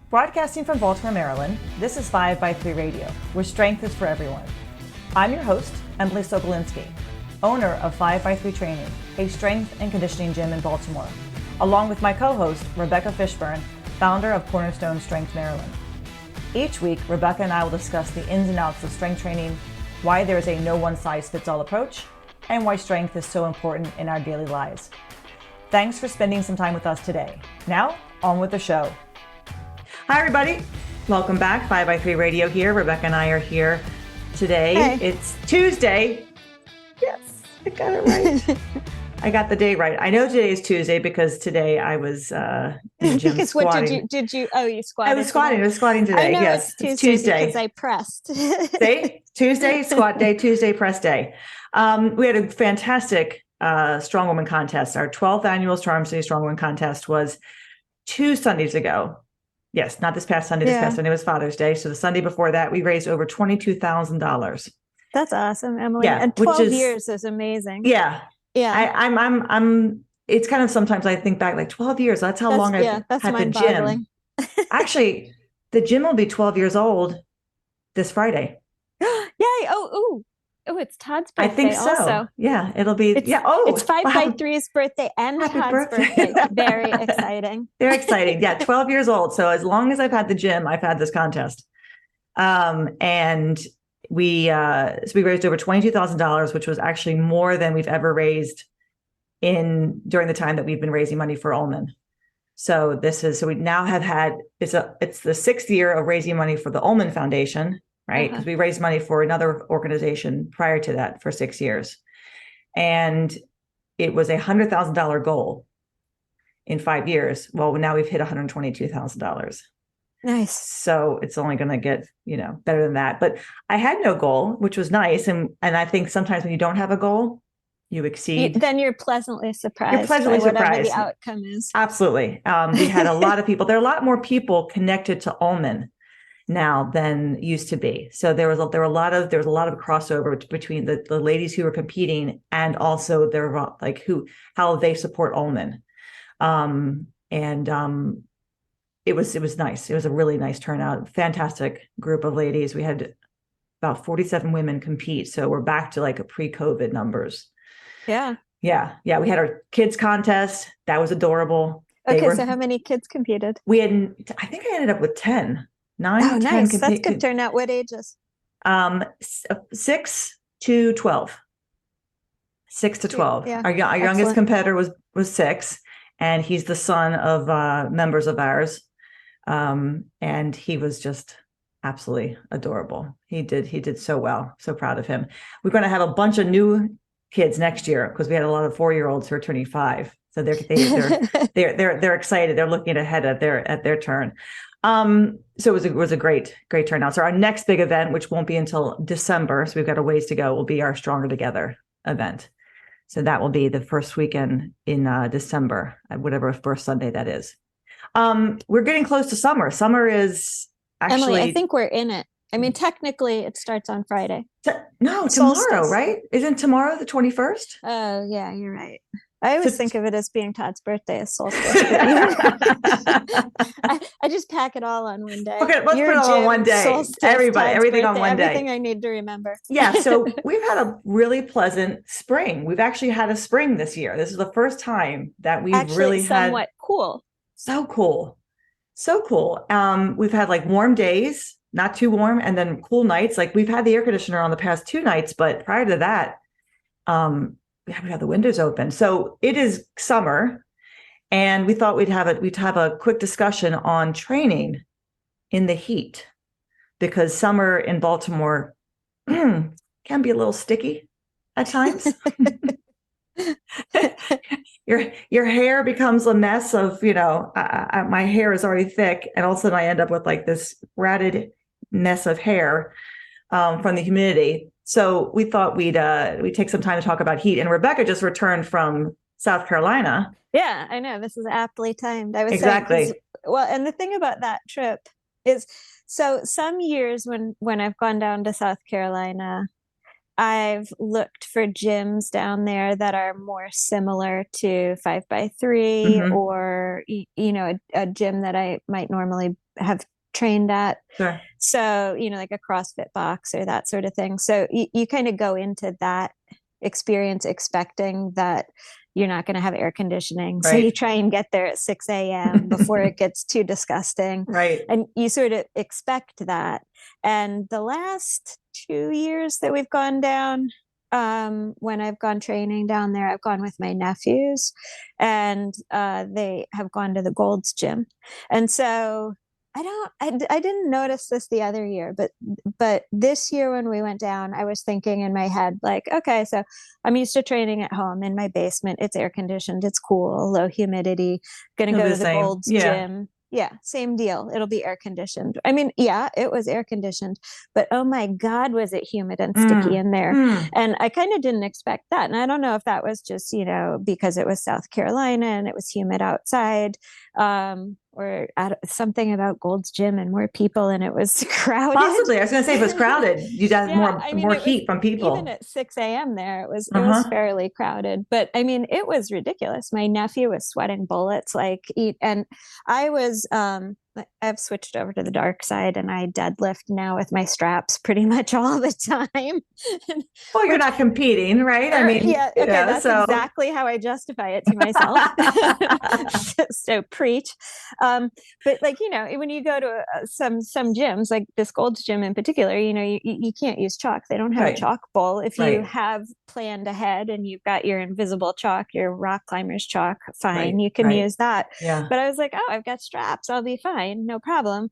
Broadcasting from Baltimore, Maryland, this is 5x3 Radio, where strength is for everyone. I'm your host, Emily Sobolinski, owner of 5x3 Training, a strength and conditioning gym in Baltimore, along with my co-host, Rebecca Fishburne, founder of Cornerstone Strength Maryland. Each week, Rebecca and I will discuss the ins and outs of strength training, why there is a no one-size-fits-all approach, and why strength is so important in our daily lives. Thanks for spending some time with us today. Now, on with the show. Hi, everybody. Welcome back. 5x3 Radio here. Rebecca and I are here today. Hey. It's Tuesday. Yes, I got it right. I got the day right. I know today is Tuesday because today I was in the gym Because squatting. what did you, oh, you squatted. I was squatting today. I know Yes, it's Tuesday because I pressed. See? Tuesday, squat day, Tuesday, press day. We had a fantastic strongwoman contest. Our 12th annual Charm City Strongwoman contest was 2 Sundays ago. Yes, not this past Sunday. This past Sunday was Father's Day. So the Sunday before that, we raised over $22,000. That's awesome, Emily. Yeah, and 12 years is amazing. Yeah. Yeah. I'm it's kind of sometimes I think back like 12 years. That's how long I've had the gym. Actually, the gym will be 12 years old this Friday. Yay. Oh, it's Todd's birthday. I think so. Also. Yeah, it'll be. It's 5x3's birthday and Happy Todd's birthday. Very exciting. Very exciting. Yeah, 12 years old. So as long as I've had the gym, I've had this contest. And we raised over $22,000, which was actually more than we've ever raised during the time that we've been raising money for Ullman. So we now have had it's the 6th year of raising money for the Ullman Foundation. Right? Because we raised money for another organization prior to that for 6 years. And it was $100,000 goal in 5 years. Well, now we've hit $122,000. Nice. So it's only going to get, better than that. But I had no goal, which was nice. And I think sometimes when you don't have a goal, you exceed. Then you're pleasantly surprised. You're pleasantly surprised. Whatever the outcome is. Absolutely. We had a lot of people. There are a lot more people connected to Ullman now than used to be. So there was a lot of crossover between the ladies who were competing and also their how they support Ullman. It was nice. It was a really nice turnout. Fantastic group of ladies. We had about 47 women compete. So we're back to like a pre-COVID numbers. Yeah. Yeah. Yeah. We had our kids contest. That was adorable. Okay. So how many kids competed? I think I ended up with 10. 9, oh, 10 nice. That's good turnout. What ages? 6 to 12. 6 to 12. Yeah. Our youngest competitor was 6, and he's the son of members of ours. And he was just absolutely adorable. He did so well. So proud of him. We're going to have a bunch of new kids next year because we had a lot of 4-year-olds who are turning 5. So they're excited. They're looking ahead at their turn. So it was a great turnout. So our next big event, which won't be until December, so we've got a ways to go, will be our Stronger Together event. So that will be the first weekend in December, whatever first Sunday that is. We're getting close to summer. Summer is actually. Emily, I think we're in it. I mean, technically, it starts on Friday. No, tomorrow, right? Isn't tomorrow the 21st? Oh, yeah, you're right. I always think of it as being Todd's birthday as solstice. I just pack it all on one day. Okay, let's put it all on one day. Solstice, Everything birthday, on one day. Everything I need to remember. Yeah, so we've had a really pleasant spring. We've actually had a spring this year. This is the first time that we've really had. Somewhat cool. So cool. We've had like warm days, not too warm, and then cool nights. Like we've had the air conditioner on the past 2 nights, but prior to that, we have the windows open. So it is summer, and we thought we'd have a quick discussion on training in the heat, because summer in Baltimore can be a little sticky at times. Your hair becomes a mess of, my hair is already thick, and all of a sudden I end up with like this ratted mess of hair from the humidity. So we thought we'd take some time to talk about heat. And Rebecca just returned from South Carolina. Yeah, I know. This is aptly timed. I was exactly. And the thing about that trip is, so some years when I've gone down to South Carolina, I've looked for gyms down there that are more similar to 5x3 or, a gym that I might normally have trained at. Sure. So, like a CrossFit box or that sort of thing. So you kind of go into that experience expecting that you're not going to have air conditioning. So you Right. try and get there at 6 a.m. before it gets too disgusting. Right. And you sort of expect that. And the last 2 years that we've gone down, when I've gone training down there, I've gone with my nephews, and they have gone to the Gold's Gym. And so I didn't notice this the other year, but this year when we went down, I was thinking in my head, like, okay, so I'm used to training at home in my basement. It's air conditioned, it's cool, low humidity. Gonna It'll go be to the the same. Gold's Yeah. Gym. Yeah, same deal. It'll be air conditioned. I mean, yeah, it was air conditioned, but oh my God, was it humid and sticky Mm, in there. mm. And I kind of didn't expect that. And I don't know if that was just, because it was South Carolina and it was humid outside, or something about Gold's Gym and more people and it was crowded. Possibly. I was going to say, if it was crowded, you'd have Yeah, more I mean, more it was heat from even people. at 6 a.m. there, it was Uh-huh. fairly crowded. But I mean, it was ridiculous. My nephew was sweating bullets, and I was I've switched over to the dark side and I deadlift now with my straps pretty much all the time. Well, you're Which not competing, right? I mean, yeah, okay, that's so exactly how I justify it to myself. So preach. But when you go to some gyms, like this Gold's Gym in particular, you can't use chalk. They don't have a right, chalk bowl. If you right, have planned ahead and you've got your invisible chalk, your rock climbers chalk, fine, right, you can right. use that. Yeah. But I was like, oh, I've got straps, I'll be fine, no problem.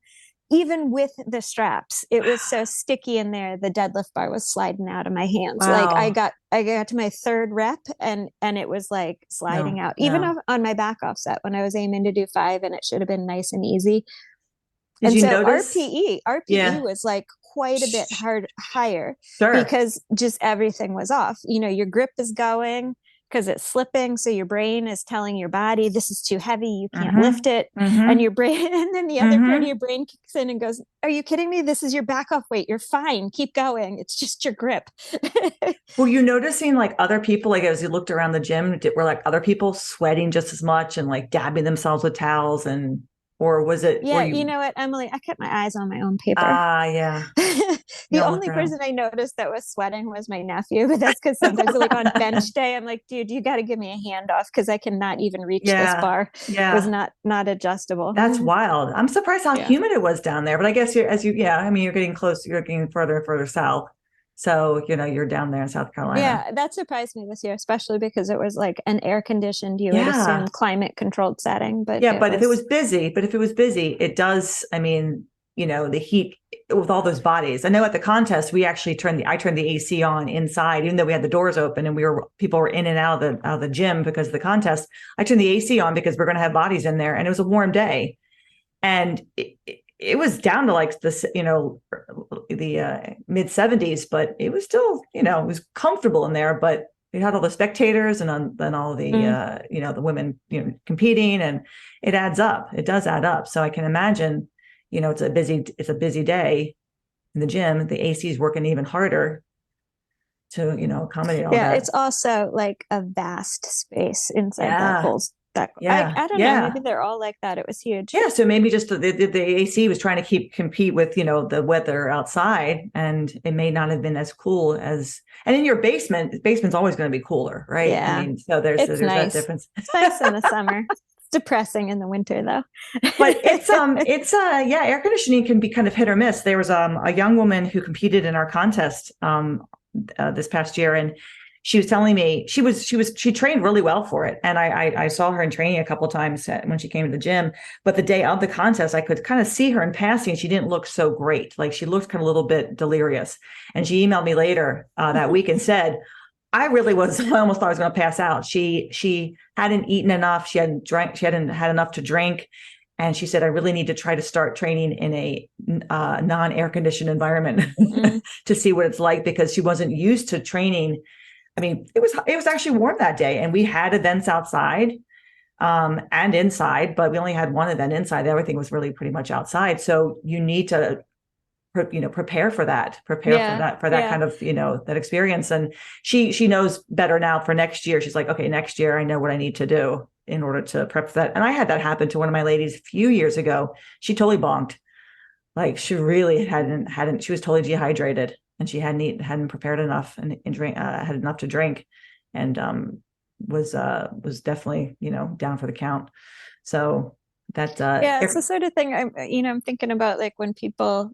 Even with the straps, it was so sticky in there, the deadlift bar was sliding out of my hands. Like Wow. I got to my third rep and it was like sliding No, out. Even no. on my back offset when I was aiming to do 5 and it should have been nice and easy. Did And you so notice? RPE Yeah. was like quite a bit higher Sure. because just everything was off. Your grip is going because it's slipping. So your brain is telling your body, this is too heavy. You can't lift Mm-hmm. it. And Mm-hmm. your brain, and then the other part of Mm-hmm. your brain kicks in and goes, are you kidding me? This is your back off weight. You're fine. Keep going. It's just your grip. Were you noticing like other people, like as you looked around the gym, were like other people sweating just as much and like dabbing themselves with towels or were Yeah, you you, know what, Emily? I kept my eyes on my own paper. yeah, you The don't look only around. person I noticed that was sweating was my nephew, but that's because sometimes, like on bench day, I'm like, dude, you got to give me a hand off because I cannot even reach this Yeah. bar. It was Yeah. not adjustable. That's wild. I'm surprised how Yeah. humid it was down there, but I guess yeah, I mean, you're getting close, you're getting further and further south. So, you're down there in South Carolina. Yeah, that surprised me this year, especially because it was like an air conditioned, you would assume Yeah. climate controlled setting, but Yeah. it was, But if it was busy, it does. I mean, the heat with all those bodies. I know at the contest, I turned the AC on inside, even though we had the doors open and people were in and out of the gym because of the contest. I turned the AC on because we're going to have bodies in there and it was a warm day. And it was down to like the mid 70s, but it was still, it was comfortable in there. But you had all the spectators and then all the mm, the women competing, and it adds up. It does add up. So I can imagine, it's a busy day in the gym. The AC is working even harder to accommodate all yeah, that. it's also like a vast space inside that Yeah, goals. That yeah, I don't know, yeah. maybe they're all like that. It was huge. Yeah, so maybe just the AC was trying to compete with the weather outside, and it may not have been as cool as. And in your basement's always going to be cooler, right? I Yeah. mean, so It's there's that nice. difference. It's nice in the summer. It's depressing in the winter though. But yeah, air conditioning can be kind of hit or miss. There was a young woman who competed in our contest this past year, and she was telling me she trained really well for it, and I saw her in training a couple of times when she came to the gym. But the day of the contest, I could kind of see her in passing. She didn't look so great; like she looked kind of a little bit delirious. And she emailed me later that week and said, I really was. I almost thought I was going to pass out. She hadn't eaten enough. She hadn't drank. She hadn't had enough to drink, and she said, "I really need to try to start training in a non-air conditioned environment Mm. to see what it's like because she wasn't used to training. I mean, it was actually warm that day, and we had events outside and inside, but we only had one event inside. Everything was really pretty much outside. So you need to prepare for that, Yeah. for that Yeah. kind of, that experience. And she knows better now for next year. She's like, okay, next year I know what I need to do. in order to prep for that. And I had that happen to one of my ladies a few years ago. She totally bonked. Like she really hadn't, she was totally dehydrated and she hadn't prepared enough and drink, had enough to drink, and was definitely, down for the count. So that, Yeah, it's the sort of thing I'm thinking about, like when people,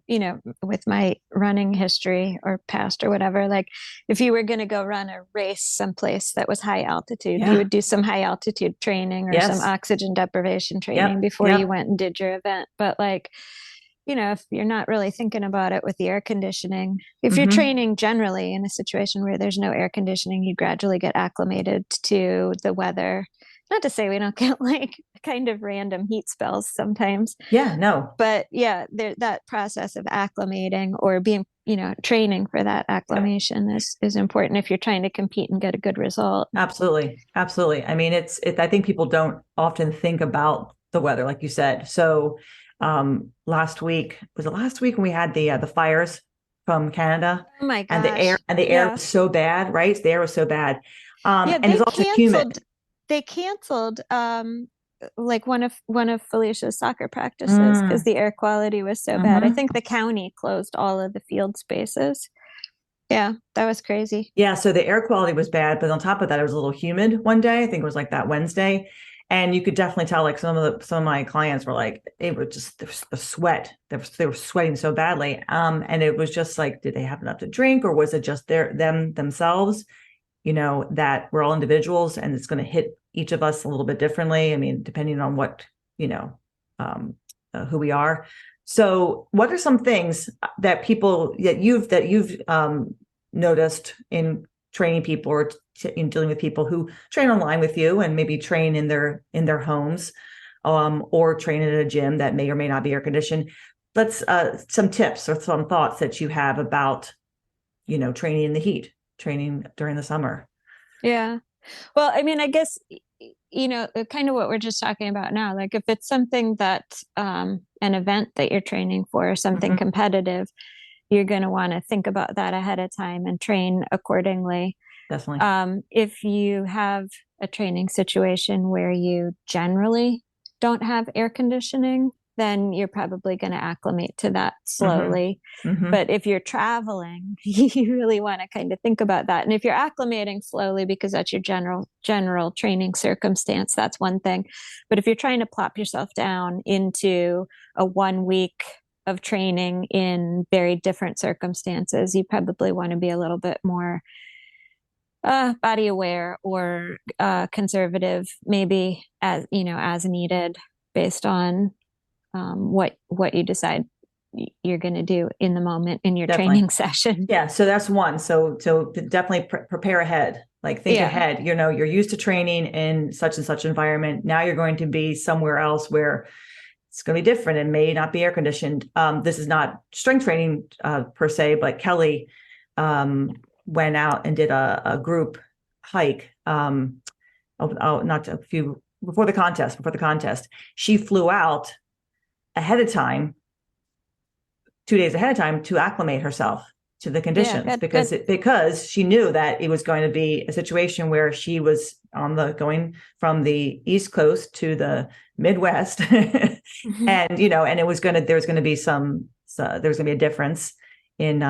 with my running history or past or whatever, like if you were going to go run a race someplace that was high altitude, you yeah, would do some high altitude training or some yes, oxygen deprivation training yep, before you yep, went and did your event. But like, if you're not really thinking about it with the air conditioning, if you're mm-hmm. training generally in a situation where there's no air conditioning, you gradually get acclimated to the weather. Not to say we don't get like kind of random heat spells sometimes, Yeah, no, but yeah, that process of acclimating or being, training for that yep. acclimation is important if you're trying to compete and get a good result. Absolutely. Absolutely. I mean, I think people don't often think about the weather, like you said. So, last week, was it last week when we had the fires from Canada, Oh my and gosh. the air Yeah. was so bad, right? The air was so bad. Yeah, And it's also humid. they canceled like one of Felicia's soccer practices because Mm, the air quality was so bad. I hmm. think the county closed all of the field spaces. Yeah, that was crazy. Yeah, so the air quality was bad, but on top of that, it was a little humid one day. I think it was like that Wednesday. And you could definitely tell, like some of my clients were like, they were just the sweat. They were sweating so badly. And it was just like, did they have enough to drink, or was it just themselves? That we're all individuals and it's going to hit each of us a little bit differently. I mean, depending on what, um, who we are. So what are some things that you've noticed in training people, or in dealing with people who train online with you and maybe train in their homes, or train in a gym that may or may not be air conditioned? Let's some tips or some thoughts that you have about, training in the heat, training during the summer. Yeah. Well, I mean, I guess, kind of what we're just talking about now, like if it's something that an event that you're training for or something Mm-hmm. competitive, you're going to want to think about that ahead of time and train accordingly. Definitely. If you have a training situation where you generally don't have air conditioning, then you're probably going to acclimate to that Mm-hmm. slowly. Mm-hmm. But if you're traveling, you really want to kind of think about that. And if you're acclimating slowly because that's your general training circumstance, that's one thing. But if you're trying to plop yourself down into a 1 week of training in very different circumstances, you probably want to be a little bit more body aware or conservative, maybe as needed based on what you decide you're going to do in the moment in your Definitely. training session. Yeah. So that's one. So definitely prepare ahead. Like think Yeah. ahead. You're used to training in such and such environment. Now you're going to be somewhere else where it's going to be different and may not be air conditioned. This is not strength training per se, but Kelly went out and did a group hike. Not a few before the contest. Before the contest, she flew out ahead of time, 2 days ahead of time, to acclimate herself to the Yeah. conditions, Good. Good. because she knew that it was going to be a situation where she was going from the East Coast to the Midwest, Mhm. and and there was going to be there was going to be a difference in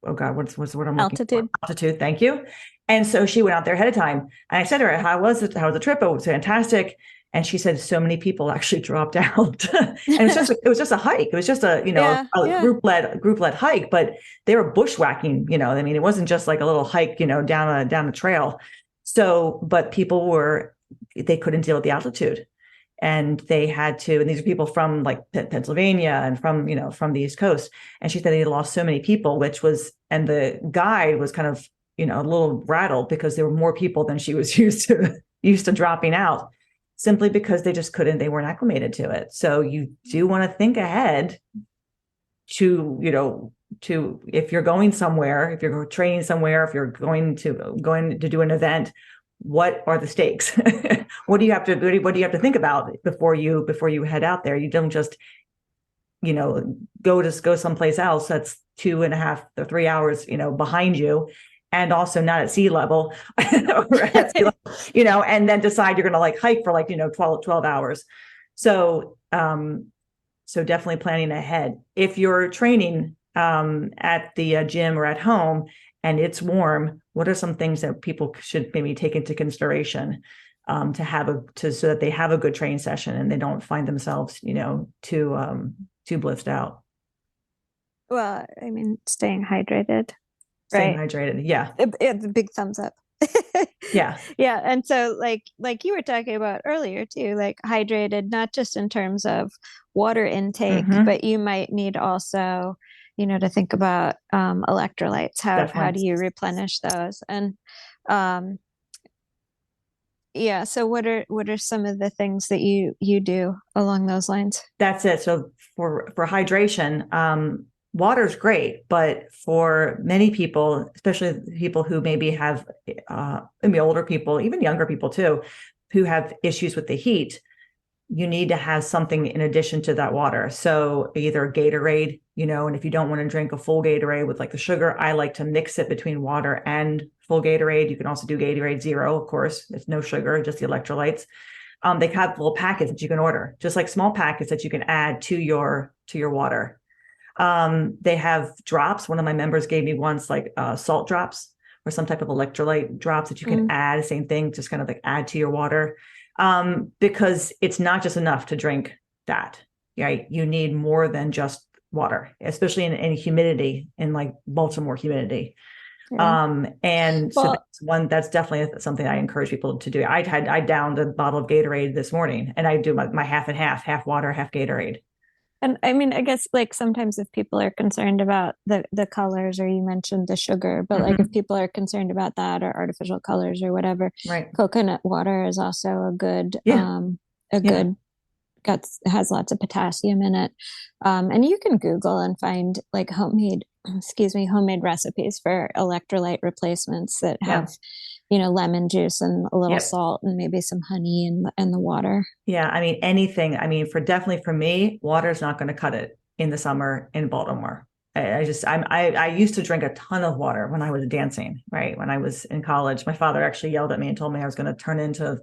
oh God, what's the word I'm looking for? Altitude. Altitude. Thank you. And so she went out there ahead of time. And I said to her, "How was it? How was the trip?" "Oh, it was fantastic." And she said, "So many people actually dropped out." And it was just a hike. It was just Yeah. a Yeah. group led hike, but they were bushwhacking. I mean, it wasn't just like a little hike, down a trail. So, but they couldn't deal with the altitude, and they had to. And these are people from like Pennsylvania and from the East Coast. And she said they lost so many people, and the guide was kind of a little rattled because there were more people than she was used to dropping out, simply because they weren't acclimated to it. So you do want to think ahead to if you're going somewhere, if you're training somewhere, if you're going to do an event, what are the stakes? What do you have to think about before you head out there? You don't just go someplace else that's 2.5 or 3 hours behind you, and also not at sea level, or at sea level, and then decide you're going to like hike for like, 12 hours. So, so definitely planning ahead. If you're training at the gym or at home and it's warm, what are some things that people should maybe take into consideration so that they have a good training session and they don't find themselves, too blissed out? Well, I mean, staying hydrated, Staying right? hydrated. Yeah. It's a big thumbs up. Yeah. Yeah, and so like you were talking about earlier too, like hydrated, not just in terms of water intake, Hmm. but you might need also, to think about electrolytes. How Definitely. do you replenish those? And um, yeah, so what are some of the things that you do along those lines? That's it. So for hydration, water's great, but for many people, especially people who maybe have maybe older people, even younger people too, who have issues with the heat, you need to have something in addition to that water. So either Gatorade, and if you don't want to drink a full Gatorade with like the sugar, I like to mix it between water and full Gatorade. You can also do Gatorade Zero, of course. It's no sugar, just the electrolytes. They have little packets that you can order, just like small packets that you can add to your water. They have drops. One of my members gave me once like salt drops or some type of electrolyte drops that you can Mm, add. Same thing, just kind of like add to your water, because it's not just enough to drink that. Right, you need more than just water, especially in humidity, in like Baltimore humidity. yeah. And so Well, that's definitely something I encourage people to do. I downed a bottle of Gatorade this morning, and I do my half and half water, half Gatorade. and I mean, I guess like sometimes if people are concerned about the colors, or you mentioned the sugar, but like if Hmm. people are concerned about that or artificial colors or whatever, Right. coconut water is also Yeah. a Yeah. good has lots of potassium in it. And you can Google and find like homemade recipes for electrolyte replacements that have, Yeah. lemon juice and a little Yep. salt and maybe some honey and the water. Yeah. I mean, anything. I mean, definitely for me, water's not going to cut it in the summer in Baltimore. I used to drink a ton of water when I was dancing, right? When I was in college, my father actually yelled at me and told me I was going to turn into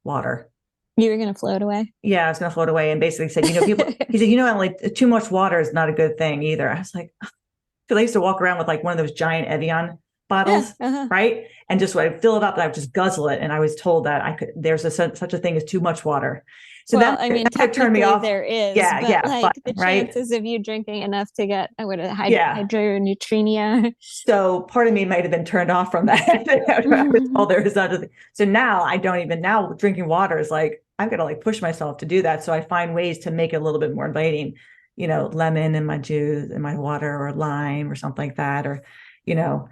water. You were going to float away. Yeah, I was going to float away, and basically said, he said, Emily, too much water is not a good thing either. I was like, because I used to walk around with like one of those giant Evian Yeah. bottles, Uh-huh. right? And just I'd fill it up and I would just guzzle it. And I was told that there's such a thing as too much water. So Well, that, I mean, that might turn me technically off. there is, Yeah, but yeah, but like the right. chances of you drinking enough to get what a Yeah. hydroneutropenia. So part of me might have been turned off from that. I was told there is such a thing. So now I don't even now drinking water is like I'm gonna like push myself to do that. So I find ways to make it a little bit more inviting, lemon in my juice, in my water, or lime or something like that, or you know,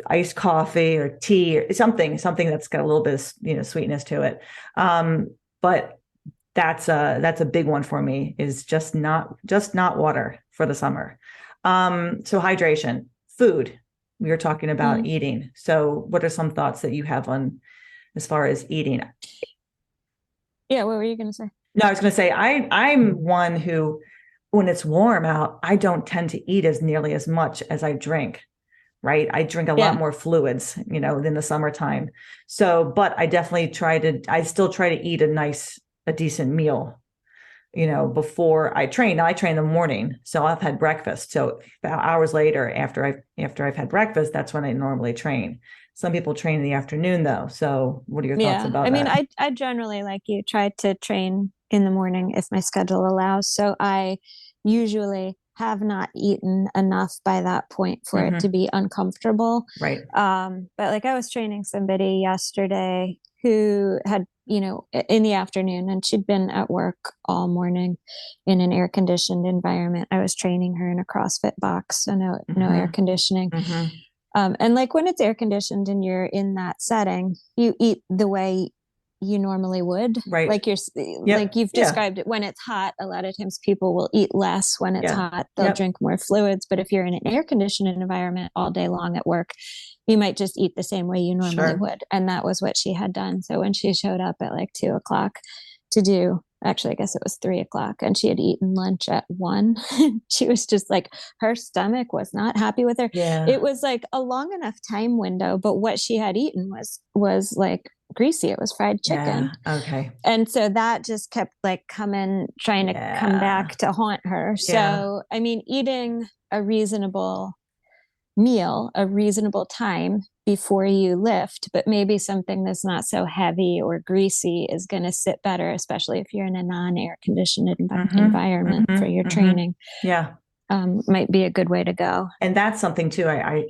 iced coffee or tea or something that's got a little bit of sweetness to it. But that's a big one for me, is just not water for the summer. So hydration, food. We were talking about Mm. eating. So what are some thoughts that you have on as far as eating? Yeah, what were you going to say? No, I was going to say I'm one who, when it's warm out, I don't tend to eat as nearly as much as I drink. Right, I drink a lot Yeah. more fluids, in the summertime. So, but I still try to eat a decent meal, before I train. Now I train in the morning, so I've had breakfast. So hours later, after I've had breakfast, that's when I normally train. Some people train in the afternoon though. So what are your thoughts Yeah. I about mean, that? I generally, like you, try to train in the morning if my schedule allows. So I usually have not eaten enough by that point for it to Hmm. be uncomfortable. Right. But like I was training somebody yesterday who had, in the afternoon, and she'd been at work all morning in an air conditioned environment. I was training her in a CrossFit box, so no air Hmm. conditioning. Hmm. And like when it's air conditioned and you're in that setting, you eat the way you normally would. Right. Like like Yep. you've Yeah. described it. When it's hot, a lot of times people will eat less. When it's Yeah. hot, they'll Yep. drink more fluids. But if you're in an air conditioned environment all day long at work, you might just eat the same way you normally Sure. would. And that was what she had done. So when she showed up at like 2 o'clock to do actually, I guess it was 3 o'clock, and she had eaten lunch at 1. She was just like, her stomach was not happy with her. Yeah. It was like a long enough time window, but what she had eaten was like greasy. It was fried chicken. Yeah. Okay. And so that just kept like trying to come Yeah. back to haunt her. Yeah. So, I mean, eating a reasonable meal, a reasonable time before you lift, but maybe something that's not so heavy or greasy is going to sit better, especially if you're in a non-air conditioned Mm-hmm. environment for your Mm-hmm. Mm-hmm. training. Yeah. Might be a good way to go. And that's something too,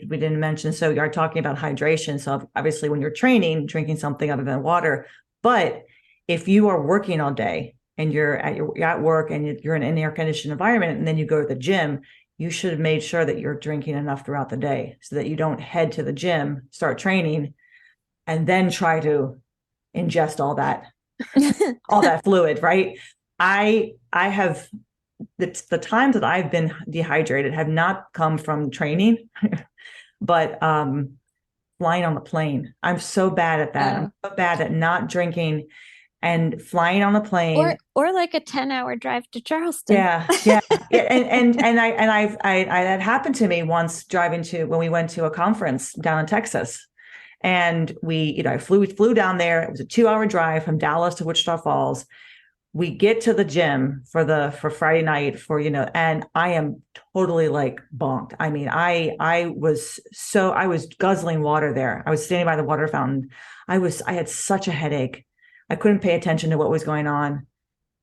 we didn't mention. So you are talking about hydration. So obviously when you're training, drinking something other than water. But if you are working all day and you're at work and you're in an air conditioned environment, and then you go to the gym, you should have made sure that you're drinking enough throughout the day so that you don't head to the gym, start training, and then try to ingest all that fluid, right? I have the times that I've been dehydrated have not come from training, but flying on the plane. I'm so bad at that. I'm so bad at not drinking and flying on the plane. Or like a 10-hour drive to Charleston. Yeah, yeah, yeah. I that happened to me once driving to when we went to a conference down in Texas. And I flew down there. It was a 2-hour drive from Dallas to Wichita Falls. We get to the gym for Friday night and I am totally like bonked. I mean, I was guzzling water there. I was standing by the water fountain. I had such a headache. I couldn't pay attention to what was going on,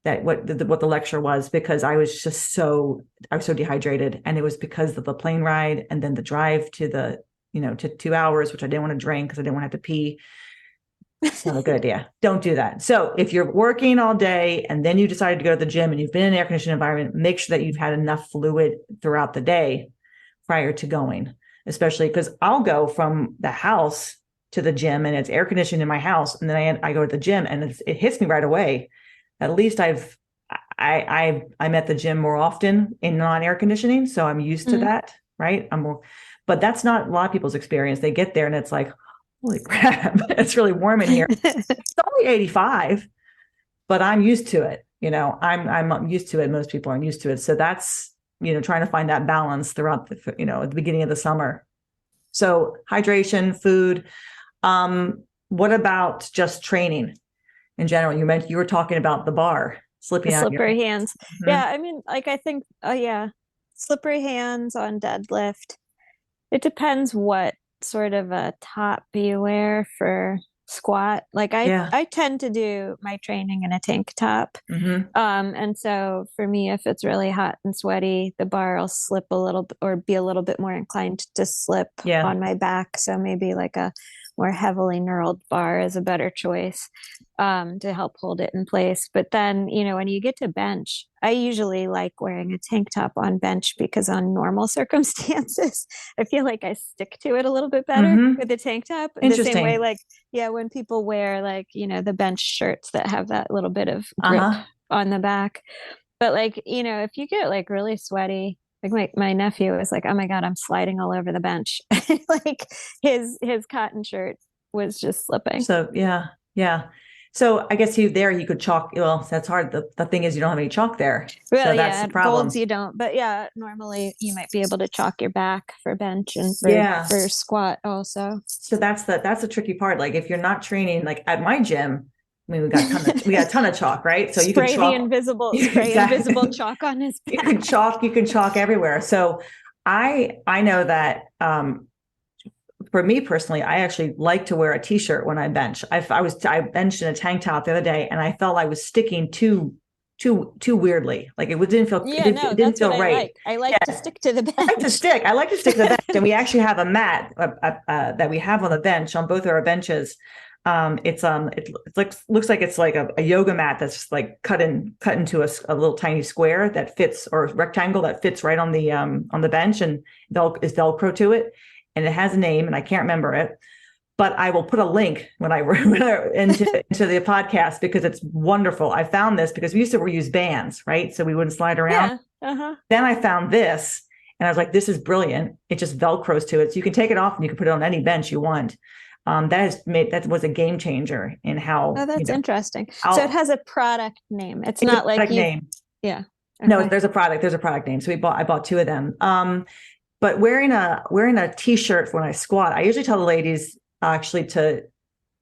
what the lecture was, because I was so dehydrated. And it was because of the plane ride and then the drive to to 2 hours, which I didn't want to drink because I didn't want to have to pee. It's not a good idea. Don't do that. So if you're working all day and then you decided to go to the gym and you've been in an air conditioned environment, make sure that you've had enough fluid throughout the day prior to going, especially because I'll go from the house to the gym and it's air conditioned in my house. And then I go to the gym and it hits me right away. At least I'm at the gym more often in non-air conditioning. So I'm used to that, right? But that's not a lot of people's experience. They get there and it's like, holy crap, it's really warm in here. It's only 85, but I'm used to it. I'm used to it. Most people aren't used to it. So that's, trying to find that balance throughout at the beginning of the summer. So hydration, food. What about just training in general? You were talking about the bar slipping out. Slippery hands. Mm-hmm. Yeah. I mean, like, I think, slippery hands on deadlift. It depends what sort of a top you wear for squat. Like I tend to do my training in a tank top. Mm-hmm. And so for me, if it's really hot and sweaty, the bar will slip a little bit or be a little bit more inclined to slip on my back. So maybe like a more heavily knurled bar is a better choice to help hold it in place. But then, when you get to bench, I usually like wearing a tank top on bench because on normal circumstances, I feel like I stick to it a little bit better with the tank top. The same way, like, when people wear like, the bench shirts that have that little bit of grip on the back. But like, if you get like really sweaty, like my nephew was like, oh my God, I'm sliding all over the bench. Like his cotton shirt was just slipping. So yeah. So I guess you could chalk. Well, that's hard. The thing is you don't have any chalk there. Well, so that's the problem. Golds you don't. But normally you might be able to chalk your back for bench and for squat also. So that's the tricky part. Like if you're not training, like at my gym, I mean, we got a ton of chalk, right? So you can chalk invisible chalk on his back. You can chalk everywhere. So I know that for me personally, I actually like to wear a t-shirt when I bench. I benched in a tank top the other day and I felt I was sticking too weirdly. Like it didn't feel it didn't feel right. I like to stick to the bench. I like to stick to the bench. And we actually have a mat that we have on the bench on both of our benches. It looks like it's like a yoga mat that's just like cut into a little tiny square that fits, or rectangle that fits right on the bench, and is Velcro to it, and it has a name and I can't remember it, but I will put a link when I into the podcast because it's wonderful. I found this because we used to use bands, right? So we wouldn't slide around. Then I found this and I was like, this is brilliant. It just Velcros to it. So you can take it off and you can put it on any bench you want. that was a game changer in Oh, how, that's interesting. So it I'll has a product name. It's it's a not like product you, name. yeah. No, Okay. there's a product name. So I bought two of them. But wearing a t-shirt when I squat, I usually tell the ladies actually to,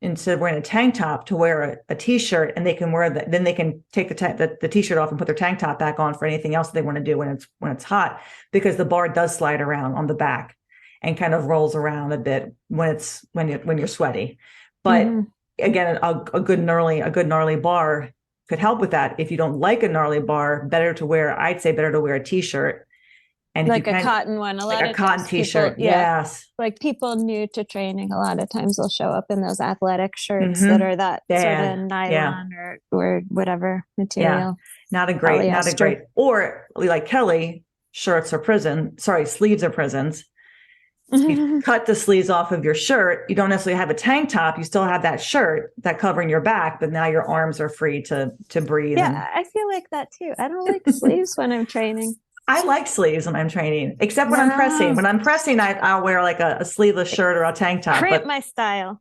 instead of wearing a tank top, to wear a t-shirt, and they can wear that. Then they can take the t-shirt off and put their tank top back on for anything else they want to do when it's hot, because the bar does slide around on the back and kind of rolls around a bit when you're sweaty. But Mhm. again, a good gnarly bar could help with that. If you don't like a gnarly bar, I'd say better to wear a t-shirt. And if you Like a can, cotton one. A like lot a of cotton times people, t-shirt, yeah, yes. like people new to training, a lot of times they'll show up in those athletic shirts that Mm-hmm. are that sort of Yeah, yeah, nylon or whatever yeah. material, Not a polyester. great, or like Kelly, sleeves are prisons. You cut the sleeves off of your shirt. You don't necessarily have a tank top. You still have that shirt that covering your back, but now your arms are free to breathe. And Yeah, I feel like that too. I don't like sleeves when I'm training. I like sleeves when I'm training, except when I'm pressing. No, When I'm pressing, I'll wear like a sleeveless shirt or a tank top. cramp But my style.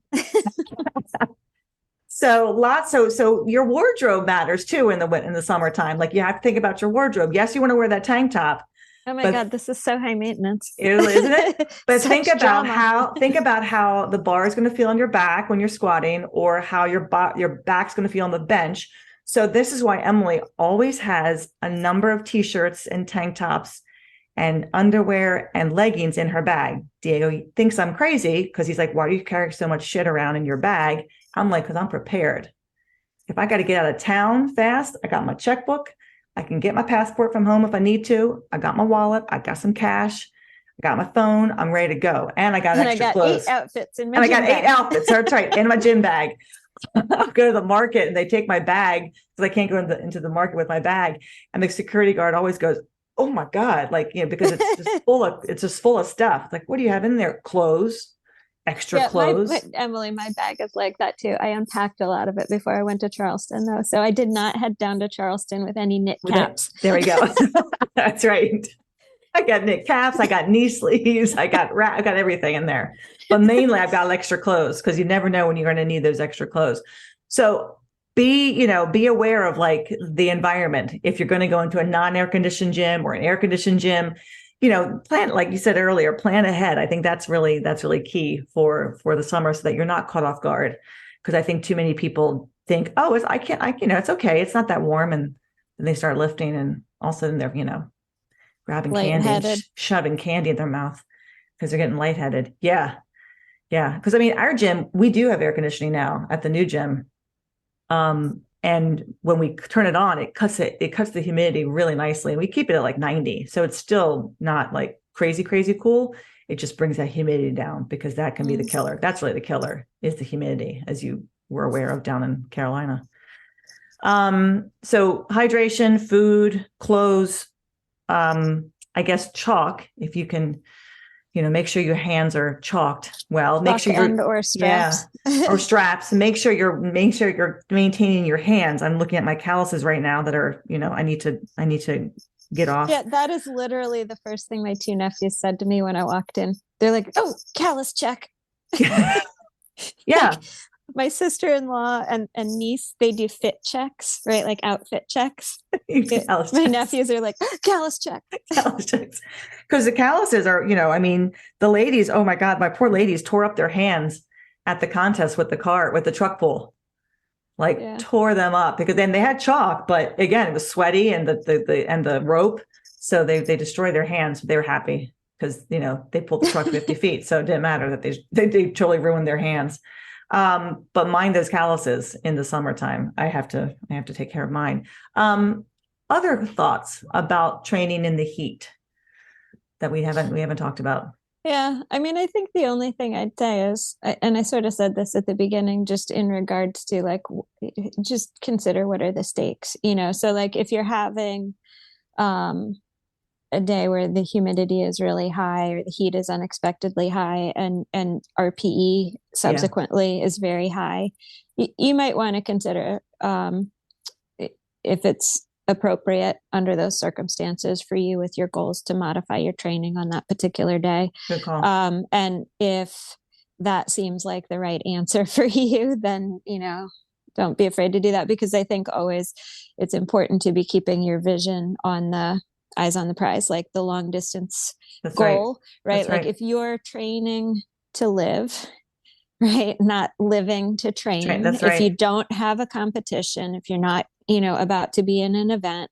so your wardrobe matters too in the summertime. Like you have to think about your wardrobe. Yes, you want to wear that tank top, Oh my but God, this is so high maintenance. isn't it? But Such drama. think about how the bar is going to feel on your back when you're squatting, or how your back's going to feel on the bench. So this is why Emily always has a number of t-shirts and tank tops and underwear and leggings in her bag. Diego thinks I'm crazy because he's like, "Why do you carry so much shit around in your bag?" I'm like, "Because I'm prepared. If I got to get out of town fast, I got my checkbook. I can get my passport from home if I need to. I got my wallet. I got some cash. I got my phone. I'm ready to go. And I got And I extra got 8 clothes. outfits in my And I got gym eight bag. outfits. That's right. In my gym bag. I'll go to the market and they take my bag because I can't go into the market with my bag. And the security guard always goes, "Oh my God." Like, because it's just full of stuff. Like, what do you have in there? Clothes, extra Yeah, my clothes. Emily, my bag is like that too. I unpacked a lot of it before I went to Charleston though. So I did not head down to Charleston with any knit With it. caps. There we go. That's right. I got knit caps, I got knee sleeves, I got everything in there. But mainly I've got extra clothes because you never know when you're going to need those extra clothes. So be aware of like the environment. If you're going to go into a non-air conditioned gym or an air conditioned gym, plan, like you said earlier, plan ahead. I think that's really key for the summer so that you're not caught off guard. Because I think too many people think, "Oh, I can't, it's okay. It's not that warm." And then they start lifting and all of a sudden they're, grabbing candy and Lightheaded. shoving candy in their mouth because they're getting lightheaded. Yeah. Yeah. Because I mean, our gym, we do have air conditioning now at the new gym. And when we turn it on, it cuts the humidity really nicely. And we keep it at like 90. So it's still not like crazy, crazy cool. It just brings that humidity down because that can be the killer. That's really the killer, is the humidity, as you were aware of down in Carolina. So hydration, food, clothes, I guess chalk, if you can, make sure your hands are chalked well. Make Chalk sure you're, and or yeah, straps. or straps. Make sure you're maintaining your hands. I'm looking at my calluses right now that are, I need to get off. Yeah, that is literally the first thing my two nephews said to me when I walked in. They're like, "Oh, callus check." Yeah. Like my sister-in-law and niece, they do fit checks, right? Like outfit checks. Callus My checks. nephews are like, "Callus check." Callus checks. Because the calluses are, I mean, the ladies, oh my God, my poor ladies tore up their hands at the contest with the truck pull. Like Yeah. tore them up because then they had chalk, but again, it was sweaty and the rope. So they destroyed their hands. They were happy because, they pulled the truck 50 feet. So it didn't matter that they totally ruined their hands. But mind those calluses in the summertime. I have to take care of mine. Other thoughts about training in the heat that we haven't talked about? Yeah, I mean, I think the only thing I'd say is, and I sort of said this at the beginning, just in regards to like, just consider what are the stakes, So like, if you're having a day where the humidity is really high or the heat is unexpectedly high, and RPE Yeah. subsequently is very high, you might want to consider if it's appropriate under those circumstances for you with your goals to modify your training on that particular day. Good call. And if that seems like the right answer for you, then, don't be afraid to do that, because I think always it's important to be keeping your vision on the eyes on the prize, like the long distance That's right. goal, right? That's Like right. if you're training to live, right, not living to train, That's if you right. don't have a competition, if you're not, about to be in an event,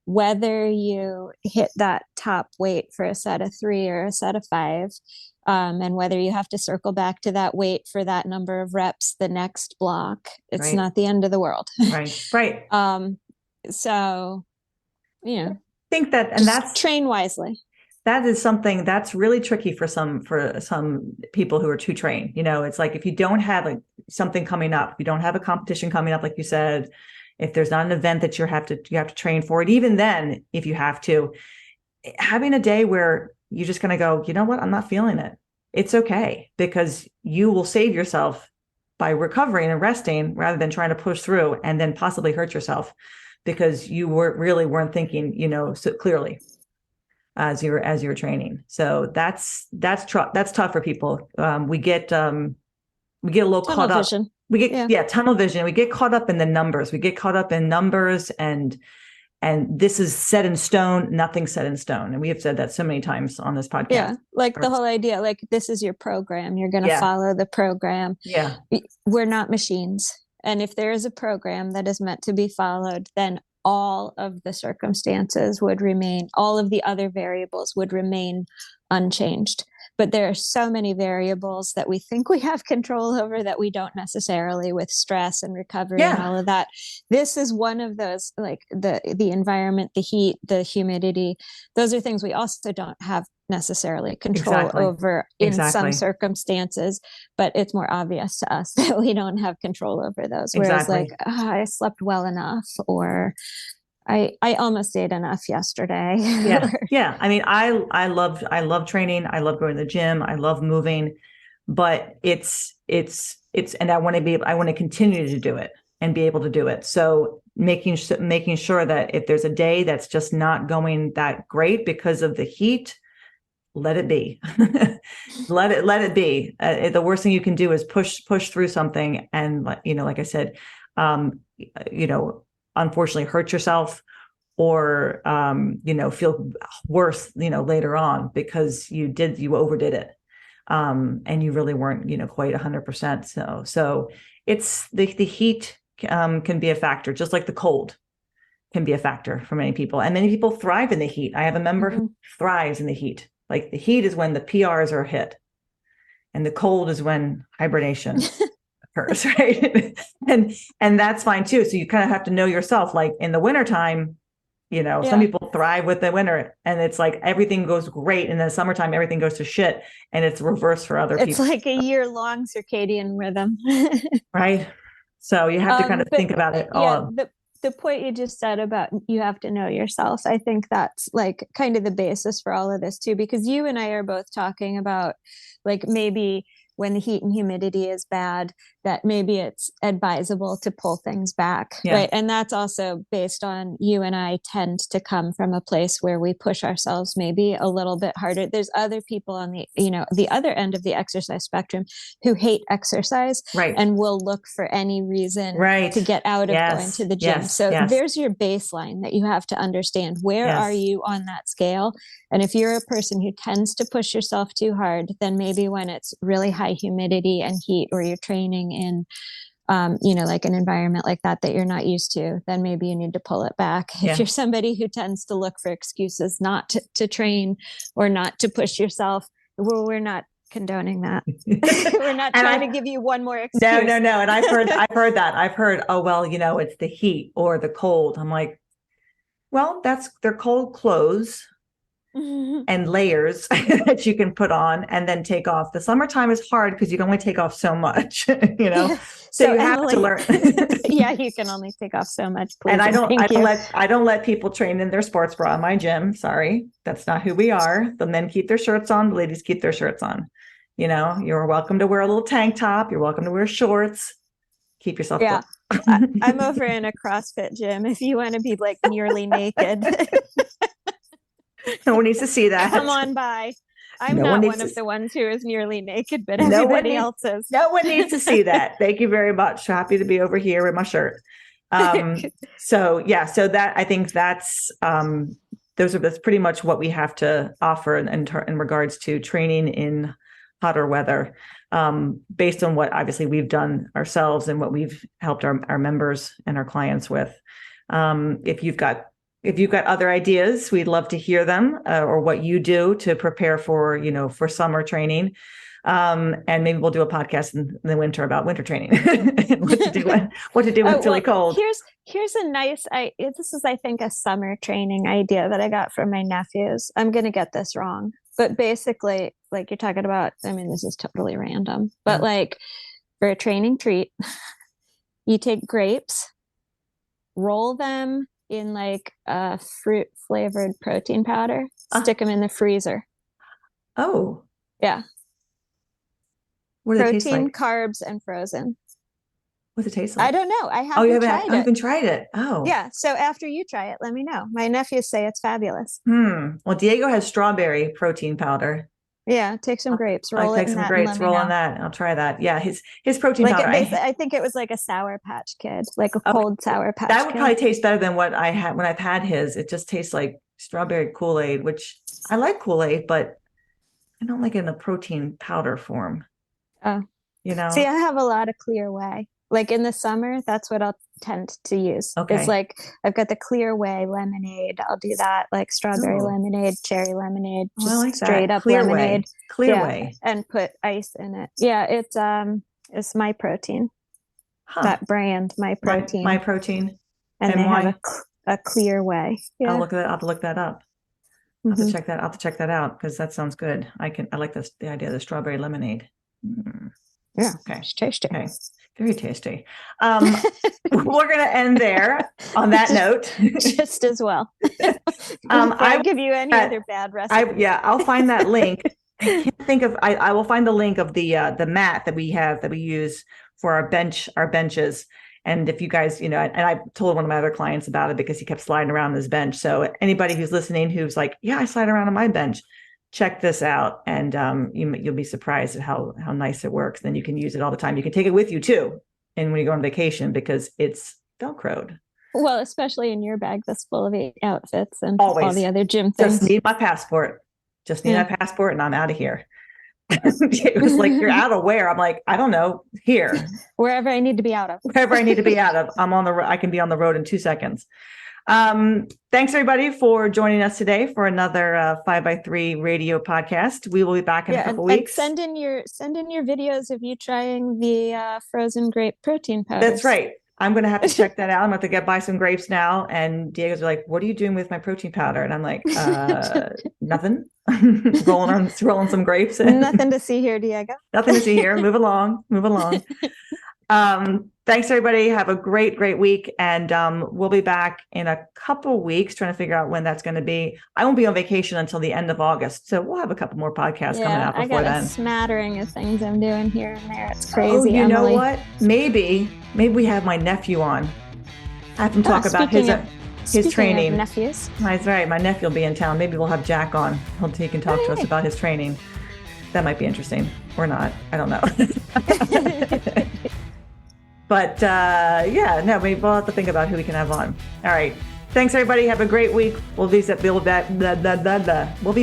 whether you hit that top weight for a set of 3 or a set of 5, and whether you have to circle back to that weight for that number of reps the next block, it's Right. not the end of the world. Right. Right. um, so, Think that, and just train wisely. that is something that's really tricky for some people who are too trained. It's like if you don't have like something coming up, you don't have a competition coming up, like you said, if there's not an event that you have to train for it, even then, if you have to, having a day where you're just going to go, you know what, I'm not feeling it. It's okay, because you will save yourself by recovering and resting rather than trying to push through and then possibly hurt yourself because you weren't thinking, so clearly as you're training. So that's tough for people. We get a little Tunnel caught up. vision. We get Yeah. tunnel vision. We get caught up in the numbers. We get caught up in numbers and this is set in stone, nothing's set in stone. And we have said that so many times on this podcast. Yeah. Like the whole idea, like this is your program. You're going to Yeah. follow the program. Yeah. We're not machines. And if there is a program that is meant to be followed, then all of the circumstances would remain, all of the other variables would remain unchanged. But there are so many variables that we think we have control over that we don't necessarily, with stress and recovery and all of that. This is one of those, like the environment, the heat, the humidity. Those are things we also don't have necessarily control over in some circumstances, but it's more obvious to us that we don't have control over those. Whereas like, I slept well enough, or I almost ate enough yesterday. Yeah. I mean, I love training. I love going to the gym. I love moving, but it's, and I want to continue to do it and be able to do it. So making sure that if there's a day that's just not going that great because of the heat, let it be. let it be. The worst thing you can do is push through something. And like I said, unfortunately hurt yourself or, feel worse, later on because you overdid it. And you really weren't, quite 100%. So it's the heat, can be a factor, just like the cold can be a factor for many people. And many people thrive in the heat. I have a member who thrives in the heat. Like the heat is when the PRs are hit and the cold is when hibernation occurs, right? and that's fine too. So you kind of have to know yourself, like in the wintertime, some people thrive with the winter and it's like everything goes great. And then summertime, everything goes to shit. And it's reversed for other people. It's like a year-long circadian rhythm. Right. So you have to kind of think about it all. The point you just said about you have to know yourself, I think that's like kind of the basis for all of this too, because you and I are both talking about like maybe when the heat and humidity is bad, that maybe it's advisable to pull things back, right? And that's also based on you and I tend to come from a place where we push ourselves maybe a little bit harder. There's other people on the other end of the exercise spectrum who hate exercise and will look for any reason to get out of going to the gym. There's your baseline that you have to understand. Where are you on that scale? And if you're a person who tends to push yourself too hard, then maybe when it's really high humidity and heat, or you're training in, like an environment like that you're not used to, then maybe you need to pull it back. If you're somebody who tends to look for excuses not to train or not to push yourself, well, we're not condoning that. We're not trying to give you one more excuse. No. And I've heard that. I've heard, oh, well, it's the heat or the cold. I'm like, well, they're cold clothes and layers that you can put on and then take off. The summertime is hard because you can only take off so much, So you have to learn. You can only take off so much. Please, and I don't let people train in their sports bra in my gym. Sorry, that's not who we are. The men keep their shirts on, the ladies keep their shirts on. You're welcome to wear a little tank top. You're welcome to wear shorts. Keep yourself. Yeah, I'm over in a CrossFit gym. If you want to be like nearly naked. No one needs to see that. Come on by. I'm No not needs one of to- the ones who is nearly naked, but No one everybody needs- else is. No one needs to see that. Thank you very much. Happy to be over here with my shirt. So that I think that's that's pretty much what we have to offer in regards to training in hotter weather, based on what obviously we've done ourselves and what we've helped our members and our clients with. If you've got other ideas, we'd love to hear them, or what you do to prepare for summer training. And maybe we'll do a podcast in the winter about winter training and what to do when it's really cold. Here's a nice, this is, I think, a summer training idea that I got from my nephews. I'm going to get this wrong, but basically, like you're talking about, I mean, this is totally random, but like for a training treat, you take grapes, roll them in like a fruit flavored protein powder, stick them in the freezer. Oh, yeah. What do they taste Protein, like? Carbs, and frozen. What does it taste like? I don't know. I Oh, you haven't tried it. I haven't tried it. Oh, Yeah. So after you try it, let me know. My nephews say it's fabulous. Well, Diego has strawberry protein powder. Yeah, take some grapes, roll take it in some that, grapes, and let me roll know. on that. I'll try that. Yeah, his protein Like powder. I think it was like a Sour Patch Kid, like a cold Sour Patch That would Kid. probably taste better than what I had when I've had his. It just tastes like strawberry Kool-Aid, which I like Kool-Aid, but I don't like it in a protein powder form. Oh, you know. See, I have a lot of Clear Whey. Like in the summer, that's what I'll tend to use. Okay. It's like I've got the Clear Whey lemonade. I'll do that, like strawberry lemonade, cherry lemonade, just I like straight that. up Clear lemonade. Clear Whey. And put ice in it. Yeah, it's My Protein. That brand, My Protein. My Protein. And they have a Clear Whey. Yeah. I'll have to look that up. I'll have to check that. I'll have to check that out because that sounds good. I like the idea of the strawberry lemonade. Yeah. Okay. It's tasty. Okay. Very tasty. We're going to end there on that note. Just as well. I give you any other bad recipe. I'll find that link. I can't think of. I will find the link of the mat that we use for our benches. And if you guys, and I told one of my other clients about it because he kept sliding around his bench. So anybody who's listening who's like, yeah, I slide around on my bench, check this out. And you'll be surprised at how nice it works. Then you can use it all the time. You can take it with you too. And when you go on vacation, because it's Velcroed. Well, especially in your bag that's full of outfits and Always. All the other gym things. Just need my passport. And I'm out of here. It was like, you're out of where? I'm like, I don't know. Here. Wherever I need to be out of. Wherever I need to be out of. I can be on the road in 2 seconds. Thanks everybody for joining us today for another 5x3 radio podcast. We will be back in a couple weeks. And send in your videos of you trying the frozen grape protein powder. That's right. I'm going to have to check that out. I'm going to have to buy some grapes now. And Diego's like, what are you doing with my protein powder? And I'm like, nothing. rolling some grapes. Nothing to see here, Diego. Nothing to see here. Move along. Thanks everybody. Have a great week. And we'll be back in a couple weeks trying to figure out when that's going to be. I won't be on vacation until the end of August. So we'll have a couple more podcasts coming out before then. I got a smattering of things I'm doing here and there. It's crazy. Oh, you Emily. know what? Maybe we have my nephew on. I have him talk about his training. Of nephews. That's right. My nephew will be in town. Maybe we'll have Jack on. He can talk to us about his training. That might be interesting or not. I don't know. But maybe we'll have to think about who we can have on. All right. Thanks everybody. Have a great week. We'll be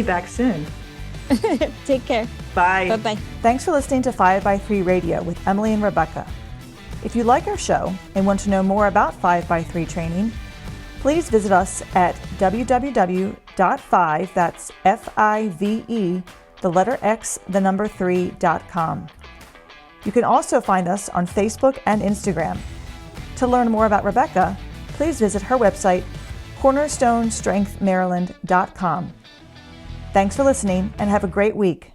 back soon. Take care. Bye. Bye-bye. Thanks for listening to 5x3 Radio with Emily and Rebecca. If you like our show and want to know more about 5x3 training, please visit us at www.5, that's F-I-V-E, the letter X, the number 3.com. You can also find us on Facebook and Instagram. To learn more about Rebecca, please visit her website, cornerstonestrengthmaryland.com. Thanks for listening and have a great week.